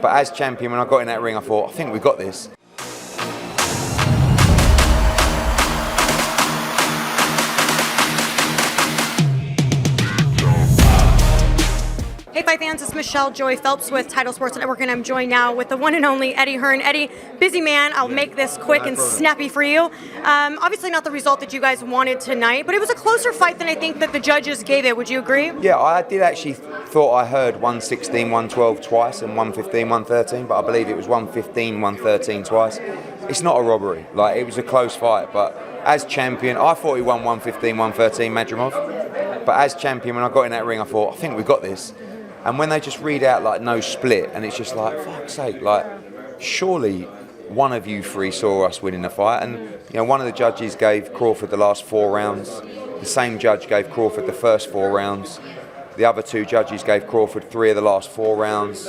But as champion, when I got in that ring, I thought, I think we've got this. Hey Fight fans, it's Michelle Joy Phelps with Title Sports Network, and I'm joined now with the one and only Eddie Hearn. Eddie, busy man, I'll make this quick and snappy for you. Obviously not the result that you guys wanted tonight, but it was a closer fight than I think that the judges gave it. Would you agree? Yeah, I did actually thought I heard 116, 112 twice and 115, 113, but I believe it was 115, 113 twice. It's not a robbery. Like, it was a close fight, but as champion, I thought he won 115, 113, Madrimov. But as champion, when I got in that ring, I thought, I think we've got this. And when they just read out like no split, and it's just like, fuck's sake, like surely one of you three saw us winning the fight. And you know, one of the judges gave Crawford the last 4 rounds. The same judge gave Crawford the first 4 rounds. The other 2 judges gave Crawford 3 of the last 4 rounds.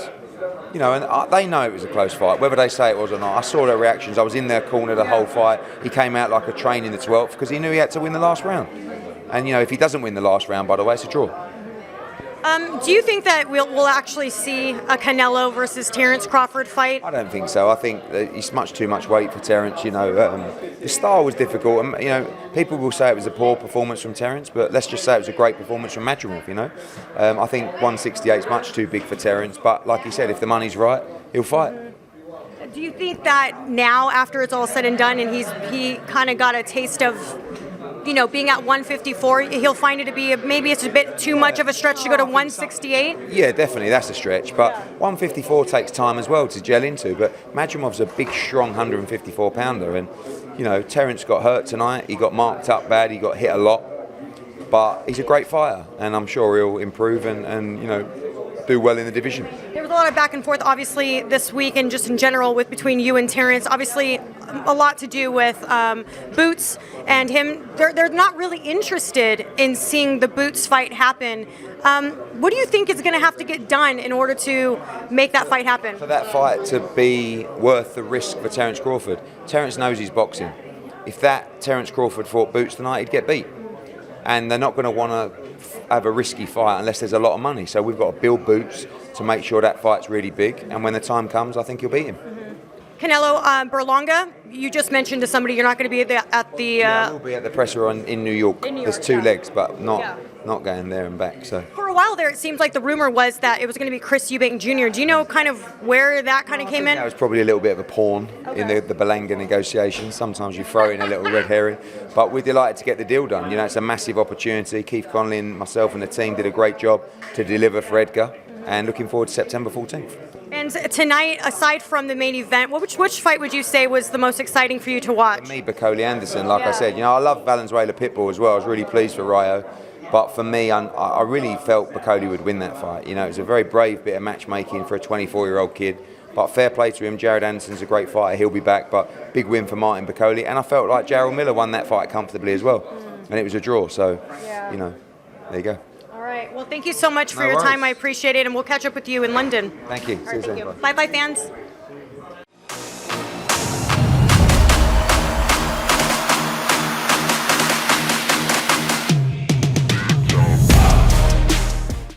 You know, and they know it was a close fight, whether they say it was or not. I saw their reactions. I was in their corner the whole fight. He came out like a train in the 12th because he knew he had to win the last round. And you know, if he doesn't win the last round, by the way, it's a draw. Do you think that we'll actually see a Canelo versus Terence Crawford fight? I don't think so. I think that it's much too much weight for Terence. You know, the style was difficult. And, you know, people will say it was a poor performance from Terence, but let's just say it was a great performance from Madrimov. You know, I think 168 is much too big for Terence. But like he said, if the money's right, he'll fight. Do you think that now, after it's all said and done, and he kind of got a taste of, you know, being at 154, he'll find it to be maybe it's a bit too much of a stretch to go to 168? Yeah, definitely, that's a stretch. But 154 takes time as well to gel into. But Madrimov's a big, strong 154 pounder, and you know, Terence got hurt tonight. He got marked up bad. He got hit a lot. But he's a great fighter, and I'm sure he'll improve and you know, do well in the division. There was a lot of back and forth, obviously, this week and just in general between you and Terence. Obviously, a lot to do with Boots and him. They're not really interested in seeing the Boots fight happen. What do you think is going to have to get done in order to make that fight happen? For that fight to be worth the risk for Terence Crawford, Terence knows he's boxing. If that Terence Crawford fought Boots tonight, he'd get beat. And they're not going to want to have a risky fight unless there's a lot of money. So we've got to build Boots to make sure that fight's really big. And when the time comes, I think he'll beat him. Canelo, Berlanga, you just mentioned to somebody you're not going to be at the... Yeah, I will be at the presser in New York. There's 2 legs, but not going there and back. So for a while there, it seemed like the rumor was that it was going to be Chris Eubank Jr. Do you know kind of where that kind of came in? That was probably a little bit of a pawn in the Berlanga negotiations. Sometimes you throw in a little red herring. But we're delighted to get the deal done. You know, it's a massive opportunity. Keith Connolly and myself and the team did a great job to deliver for Edgar. And looking forward to September 14th. And tonight, aside from the main event, which fight would you say was the most exciting for you to watch? For me, Bakoli Anderson, like I said. You know, I love Valenzuela Pitbull as well. I was really pleased for Rio. But for me, I really felt Bakoli would win that fight. You know, it was a very brave bit of matchmaking for a 24-year-old kid. But fair play to him. Jared Anderson's a great fighter. He'll be back. But big win for Martin Bakoli. And I felt like Jarrell Miller won that fight comfortably as well. And it was a draw. So, you know, there you go. All right. Well, thank you so much for your time. I appreciate it. And we'll catch up with you in London. Thank you. See you soon. Bye-bye, fans.